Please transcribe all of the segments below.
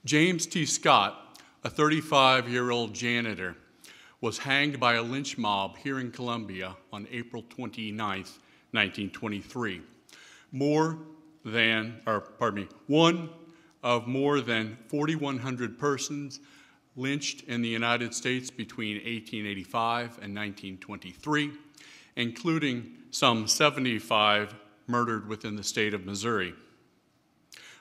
James T. Scott, a 35-year-old janitor, was hanged by a lynch mob here in Columbia on April 29, 1923. One of more than 4,100 persons lynched in the United States between 1885 and 1923, including some 75 murdered within the state of Missouri.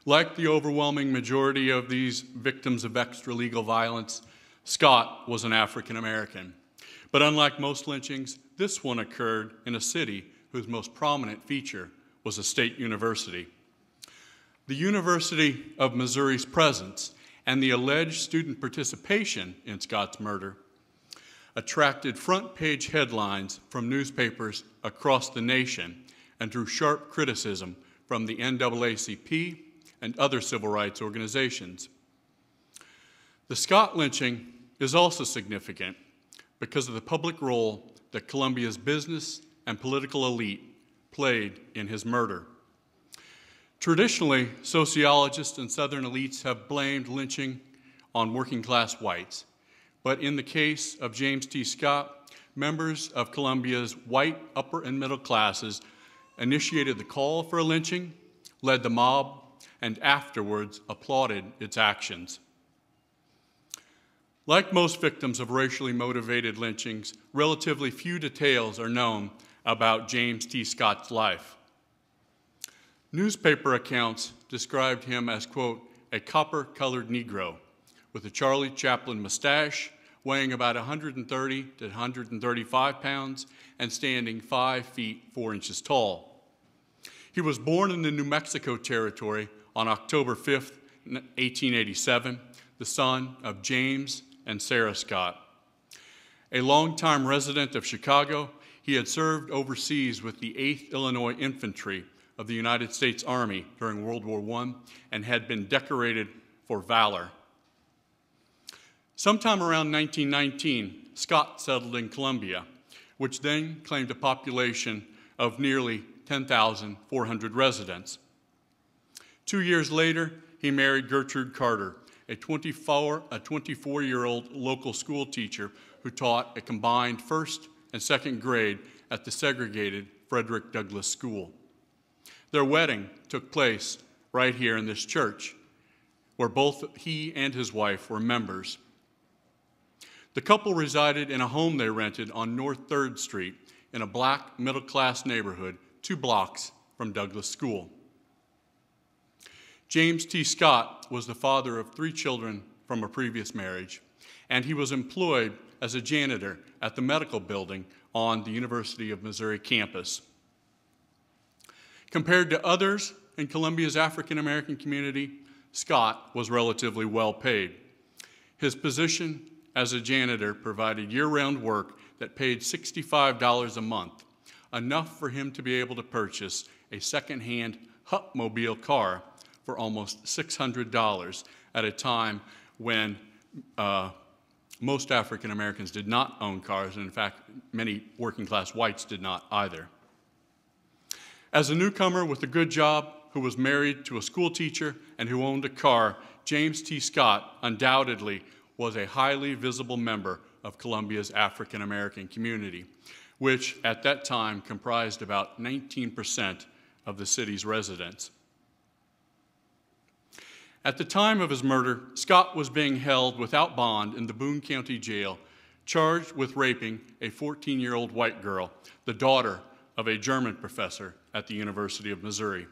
Like the overwhelming majority of these victims of extra-legal violence, Scott was an African American. But unlike most lynchings, this one occurred in a city whose most prominent feature was a state university. The University of Missouri's presence and the alleged student participation in Scott's murder attracted front-page headlines from newspapers across the nation and drew sharp criticism from the NAACP and other civil rights organizations. The Scott lynching is also significant because of the public role that Columbia's business and political elite played in his murder. Traditionally, sociologists and Southern elites have blamed lynching on working-class whites, but in the case of James T. Scott, members of Columbia's white upper and middle classes initiated the call for a lynching, led the mob, and afterwards applauded its actions. Like most victims of racially motivated lynchings, relatively few details are known about James T. Scott's life. Newspaper accounts described him as, quote, a copper-colored Negro with a Charlie Chaplin mustache, weighing about 130 to 135 pounds and standing 5 feet 4 inches tall. He was born in the New Mexico Territory on October 5, 1887, the son of James and Sarah Scott. A longtime resident of Chicago, he had served overseas with the 8th Illinois Infantry of the United States Army during World War I and had been decorated for valor. Sometime around 1919, Scott settled in Columbia, which then claimed a population of nearly 10,400 residents. 2 years later, he married Gertrude Carter, a 24-year-old local school teacher who taught a combined first and second grade at the segregated Frederick Douglass School. Their wedding took place right here in this church, where both he and his wife were members. The couple resided in a home they rented on North 3rd Street in a black middle-class neighborhood 2 blocks from Douglass School. James T. Scott was the father of 3 children from a previous marriage, and he was employed as a janitor at the medical building on the University of Missouri campus. Compared to others in Columbia's African American community, Scott was relatively well paid. His position as a janitor provided year-round work that paid $65 a month, enough for him to be able to purchase a second-hand Hupmobile car for almost $600 at a time when most African Americans did not own cars, and in fact, many working-class whites did not either. As a newcomer with a good job, who was married to a school teacher and who owned a car, James T. Scott undoubtedly was a highly visible member of Columbia's African American community, which at that time comprised about 19% of the city's residents. At the time of his murder, Scott was being held without bond in the Boone County Jail, charged with raping a 14-year-old white girl, the daughter of a German professor at the University of Missouri.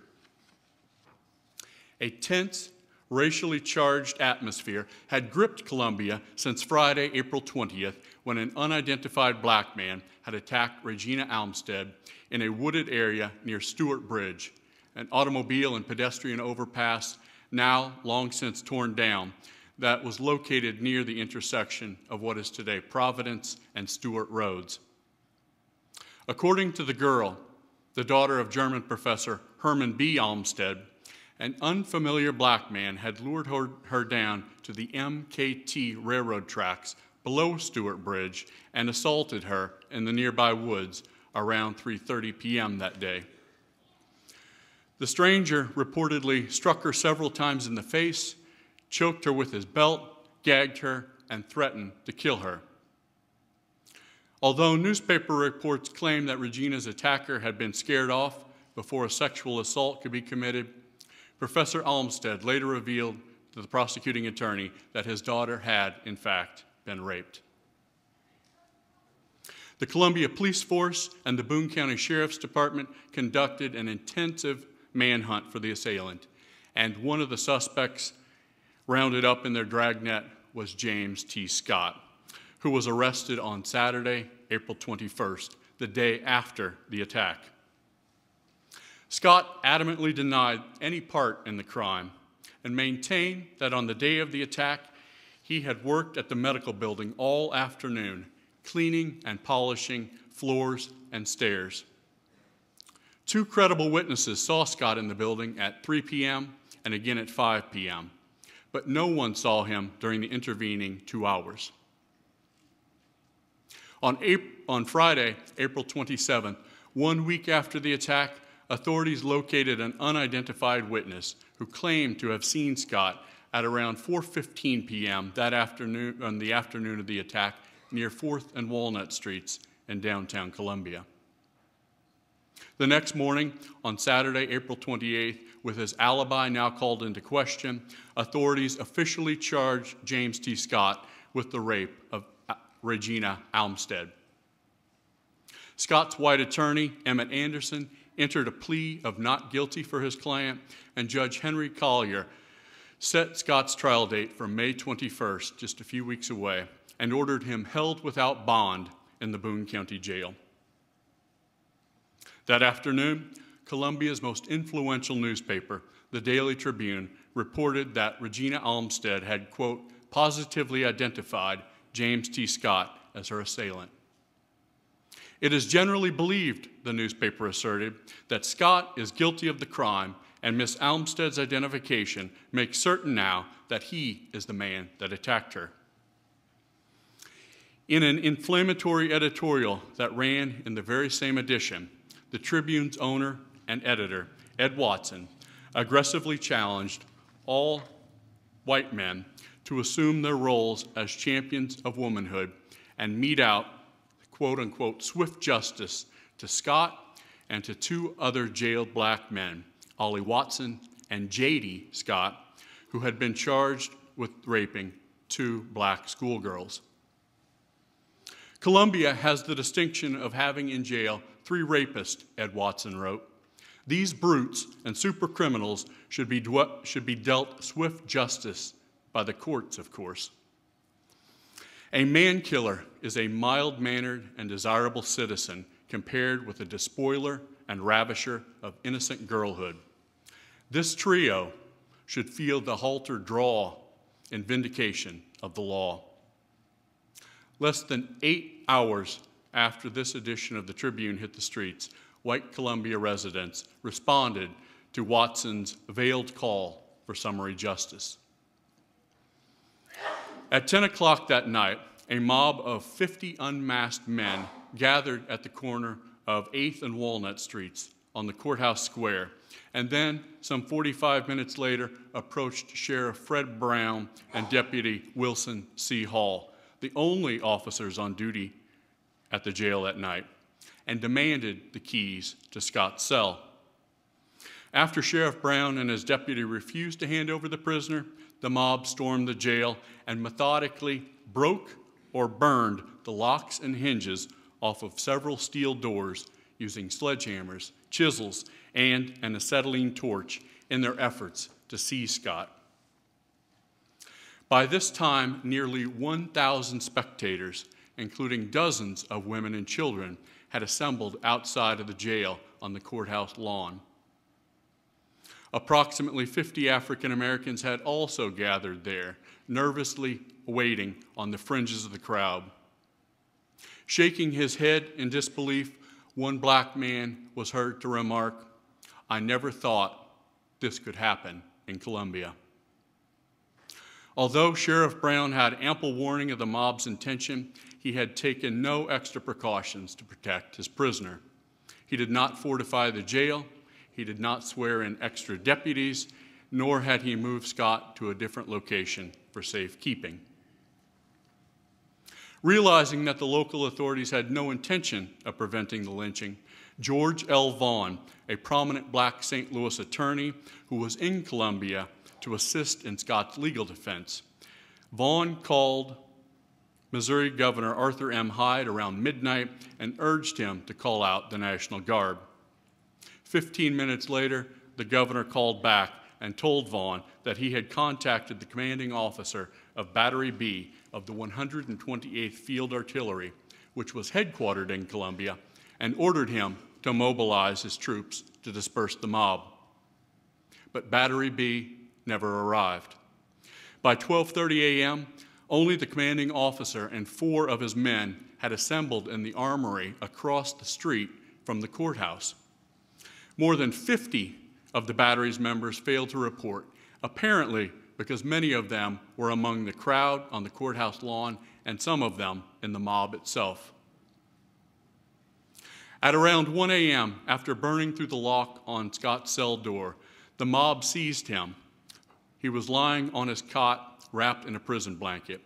A tense, racially charged atmosphere had gripped Columbia since Friday, April 20th, when an unidentified black man had attacked Regina Almstead in a wooded area near Stewart Bridge, an automobile and pedestrian overpass now long since torn down that was located near the intersection of what is today Providence and Stewart Roads. According to the girl, the daughter of German professor Herman B. Almstead, an unfamiliar black man had lured her down to the MKT railroad tracks below Stewart Bridge and assaulted her in the nearby woods around 3:30 p.m. that day. The stranger reportedly struck her several times in the face, choked her with his belt, gagged her, and threatened to kill her. Although newspaper reports claimed that Regina's attacker had been scared off before a sexual assault could be committed, Professor Olmsted later revealed to the prosecuting attorney that his daughter had, in fact, been raped. The Columbia Police Force and the Boone County Sheriff's Department conducted an intensive manhunt for the assailant, and one of the suspects rounded up in their dragnet was James T. Scott, who was arrested on Saturday, April 21st, the day after the attack. Scott adamantly denied any part in the crime and maintained that on the day of the attack, he had worked at the medical building all afternoon, cleaning and polishing floors and stairs. 2 credible witnesses saw Scott in the building at 3 p.m. and again at 5 p.m., but no one saw him during the intervening 2 hours. On Friday, April 27th, 1 week after the attack, authorities located an unidentified witness who claimed to have seen Scott at around 4:15 p.m. that afternoon, on the afternoon of the attack, near 4th and Walnut Streets in downtown Columbia. The next morning, on Saturday, April 28th, with his alibi now called into question, authorities officially charged James T. Scott with the rape of Regina Olmsted. Scott's white attorney, Emmett Anderson, entered a plea of not guilty for his client, and Judge Henry Collier set Scott's trial date for May 21st, just a few weeks away, and ordered him held without bond in the Boone County Jail. That afternoon, Columbia's most influential newspaper, the Daily Tribune, reported that Regina Olmsted had, quote, positively identified James T. Scott as her assailant. It is generally believed, the newspaper asserted, that Scott is guilty of the crime, and Miss Olmsted's identification makes certain now that he is the man that attacked her. In an inflammatory editorial that ran in the very same edition, the Tribune's owner and editor, Ed Watson, aggressively challenged all white men to assume their roles as champions of womanhood and mete out, quote-unquote, swift justice to Scott and to 2 other jailed black men, Ollie Watson and J.D. Scott, who had been charged with raping 2 black schoolgirls. Columbia has the distinction of having in jail 3 rapists, Ed Watson wrote. These brutes and super criminals should be dealt swift justice by the courts, of course. A man-killer is a mild-mannered and desirable citizen compared with a despoiler and ravisher of innocent girlhood. This trio should feel the halter draw in vindication of the law. Less than 8 hours after this edition of the Tribune hit the streets, white Columbia residents responded to Watson's veiled call for summary justice. At 10 o'clock that night, a mob of 50 unmasked men gathered at the corner of 8th and Walnut Streets on the courthouse square, and then, some 45 minutes later, approached Sheriff Fred Brown and Deputy Wilson C. Hall, the only officers on duty at the jail that night, and demanded the keys to Scott's cell. After Sheriff Brown and his deputy refused to hand over the prisoner, the mob stormed the jail and methodically broke or burned the locks and hinges off of several steel doors using sledgehammers, chisels, and an acetylene torch in their efforts to seize Scott. By this time, nearly 1,000 spectators, including dozens of women and children, had assembled outside of the jail on the courthouse lawn. Approximately 50 African Americans had also gathered there, nervously waiting on the fringes of the crowd. Shaking his head in disbelief, one black man was heard to remark, "I never thought this could happen in Columbia." Although Sheriff Brown had ample warning of the mob's intention, he had taken no extra precautions to protect his prisoner. He did not fortify the jail. He did not swear in extra deputies. nor had he moved Scott to a different location for safekeeping. Realizing that the local authorities had no intention of preventing the lynching, George L. Vaughn, a prominent black St. Louis attorney who was in Columbia to assist in Scott's legal defense, Vaughn called Missouri Governor Arthur M. Hyde around midnight and urged him to call out the National Guard. 15 minutes later, the governor called back and told Vaughn that he had contacted the commanding officer of Battery B of the 128th Field Artillery, which was headquartered in Columbia, and ordered him to mobilize his troops to disperse the mob. But Battery B never arrived. By 12:30 a.m., only the commanding officer and 4 of his men had assembled in the armory across the street from the courthouse. More than 50 of the battery's members failed to report, apparently because many of them were among the crowd on the courthouse lawn and some of them in the mob itself. At around 1 a.m., after burning through the lock on Scott's cell door, the mob seized him. He was lying on his cot, wrapped in a prison blanket,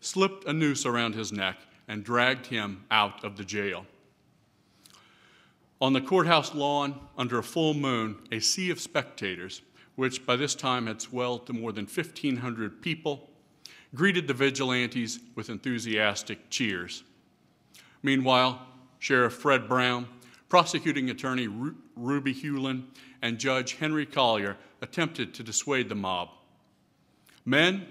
slipped a noose around his neck, and dragged him out of the jail. On the courthouse lawn, under a full moon, a sea of spectators, which by this time had swelled to more than 1,500 people, greeted the vigilantes with enthusiastic cheers. Meanwhile, Sheriff Fred Brown, prosecuting attorney Ruby Hewlin, and Judge Henry Collier attempted to dissuade the mob. "Men,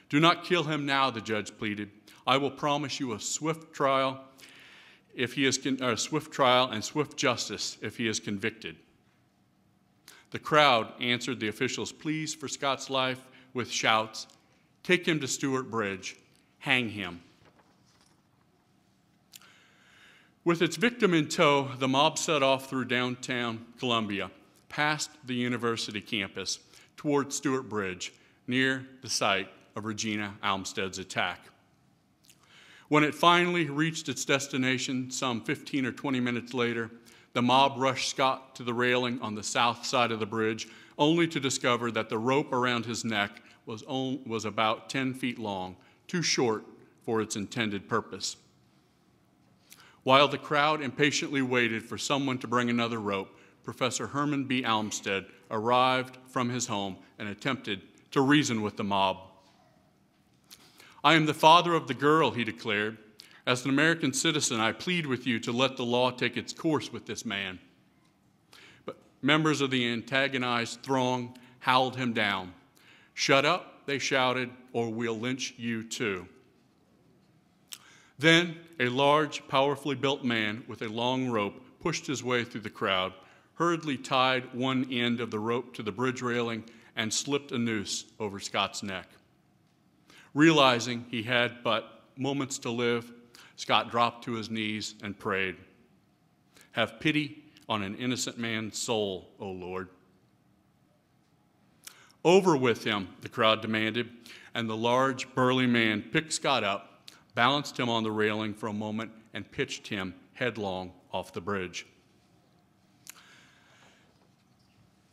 do not kill him now," the judge pleaded. "I will promise you a swift trial and swift justice if he is convicted." The crowd answered the officials' pleas for Scott's life with shouts, "Take him to Stewart Bridge, hang him." With its victim in tow, the mob set off through downtown Columbia, past the university campus, toward Stewart Bridge, near the site of Regina Almstead's attack. When it finally reached its destination some 15 or 20 minutes later, the mob rushed Scott to the railing on the south side of the bridge, only to discover that the rope around his neck was about 10 feet long, too short for its intended purpose. While the crowd impatiently waited for someone to bring another rope, Professor Herman B. Almstead arrived from his home and attempted to reason with the mob. "I am the father of the girl," he declared. "As an American citizen, I plead with you to let the law take its course with this man." But members of the antagonized throng howled him down. "Shut up," they shouted, "or we'll lynch you too." Then a large, powerfully built man with a long rope pushed his way through the crowd, hurriedly tied one end of the rope to the bridge railing, and slipped a noose over Scott's neck. Realizing he had but moments to live, Scott dropped to his knees and prayed, "Have pity on an innocent man's soul, O Lord." "Over with him," the crowd demanded, and the large, burly man picked Scott up, balanced him on the railing for a moment, and pitched him headlong off the bridge.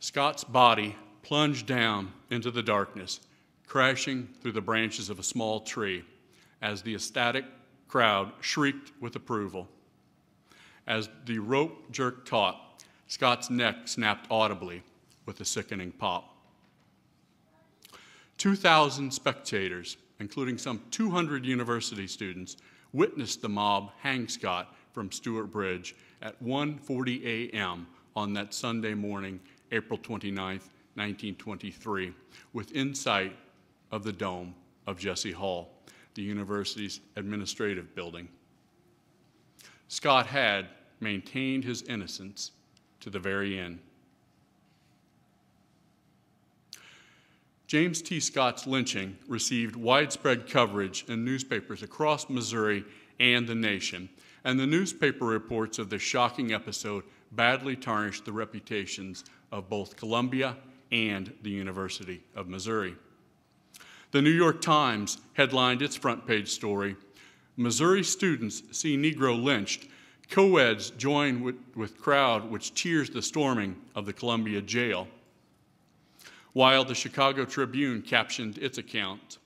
Scott's body plunged down into the darkness, crashing through the branches of a small tree as the ecstatic crowd shrieked with approval. As the rope jerked taut, Scott's neck snapped audibly with a sickening pop. 2,000 spectators, including some 200 university students, witnessed the mob hang Scott from Stewart Bridge at 1:40 a.m. on that Sunday morning, April 29, 1923, within sight of the dome of Jesse Hall, the university's administrative building. Scott had maintained his innocence to the very end. James T. Scott's lynching received widespread coverage in newspapers across Missouri and the nation, and the newspaper reports of this shocking episode badly tarnished the reputations of both Columbia and the University of Missouri. The New York Times headlined its front page story, "Missouri students see Negro lynched. Co-eds join with crowd which cheers the storming of the Columbia jail." while the Chicago Tribune captioned its account,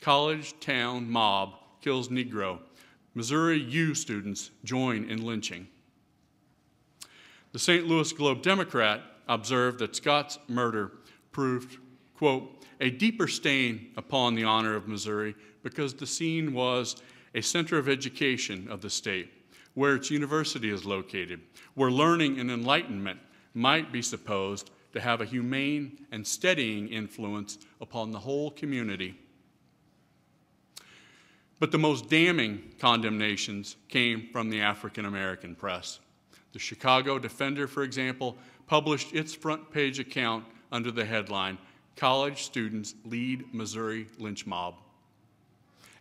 "College Town Mob Kills Negro. Missouri U students join in lynching." The St. Louis Globe-Democrat observed that Scott's murder proved, quote, "a deeper stain upon the honor of Missouri because the scene was a center of education of the state, where its university is located, where learning and enlightenment might be supposed to have a humane and steadying influence upon the whole community." But the most damning condemnations came from the African American press. The Chicago Defender, for example, published its front page account under the headline, "College Students Lead Missouri Lynch Mob."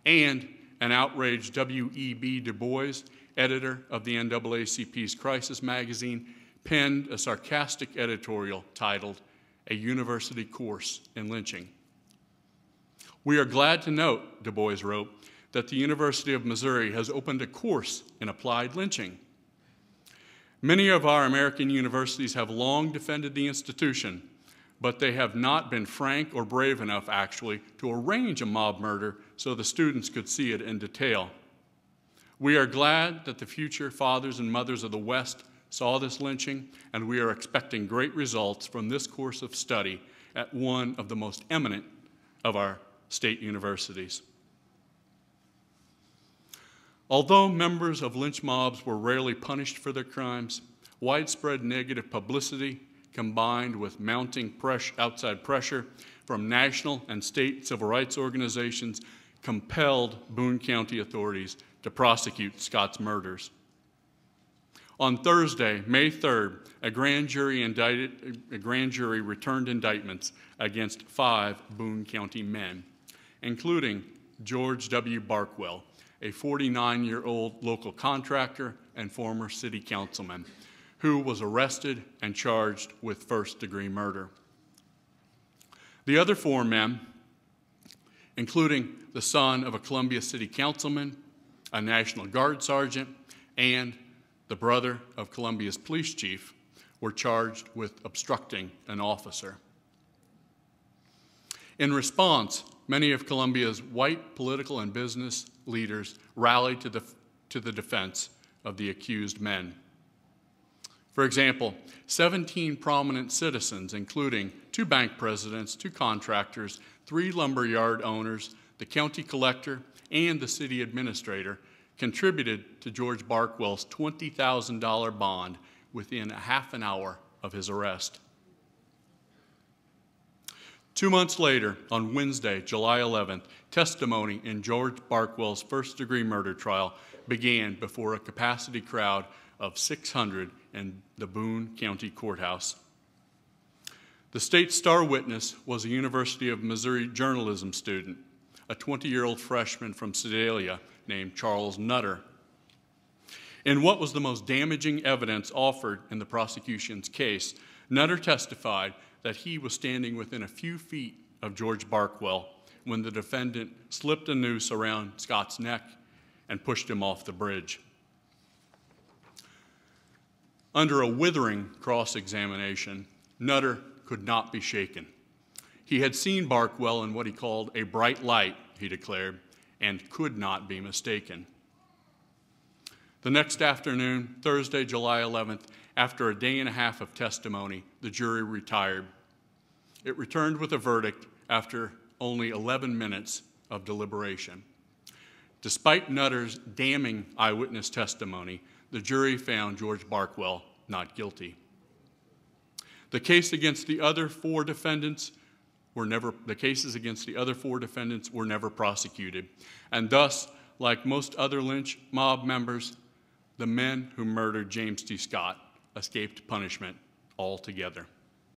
And an outraged W.E.B. Du Bois, editor of the NAACP's Crisis magazine, penned a sarcastic editorial titled, "A University Course in Lynching." "We are glad to note," Du Bois wrote, "that the University of Missouri has opened a course in applied lynching. Many of our American universities have long defended the institution, but they have not been frank or brave enough, actually, to arrange a mob murder so the students could see it in detail. We are glad that the future fathers and mothers of the West saw this lynching, and we are expecting great results from this course of study at one of the most eminent of our state universities." Although members of lynch mobs were rarely punished for their crimes, widespread negative publicity combined with mounting outside pressure from national and state civil rights organizations compelled Boone County authorities to prosecute Scott's murders. On Thursday, May 3rd, a grand jury returned indictments against 5 Boone County men, including George W. Barkwell, a 49-year-old local contractor and former city councilman, who was arrested and charged with first-degree murder. The other 4 men, including the son of a Columbia City councilman, a National Guard sergeant, and the brother of Columbia's police chief, were charged with obstructing an officer. In response, many of Columbia's white political and business leaders rallied to the defense of the accused men. For example, 17 prominent citizens, including 2 bank presidents, 2 contractors, 3 lumberyard owners, the county collector, and the city administrator, contributed to George Barkwell's $20,000 bond within a half an hour of his arrest. 2 months later, on Wednesday, July 11th, testimony in George Barkwell's first-degree murder trial began before a capacity crowd of 600 in the Boone County Courthouse. The state's star witness was a University of Missouri journalism student, a 20-year-old freshman from Sedalia named Charles Nutter. In what was the most damaging evidence offered in the prosecution's case, Nutter testified that he was standing within a few feet of George Barkwell when the defendant slipped a noose around Scott's neck and pushed him off the bridge. Under a withering cross-examination, Nutter could not be shaken. He had seen Barkwell in what he called a bright light, he declared, and could not be mistaken. The next afternoon, Thursday, July 11th, after a day and a half of testimony, the jury retired. It returned with a verdict after only 11 minutes of deliberation. Despite Nutter's damning eyewitness testimony, the jury found George Barkwell not guilty. The cases against the other 4 defendants were never prosecuted, and thus, like most other lynch mob members, the men who murdered James T. Scott escaped punishment altogether.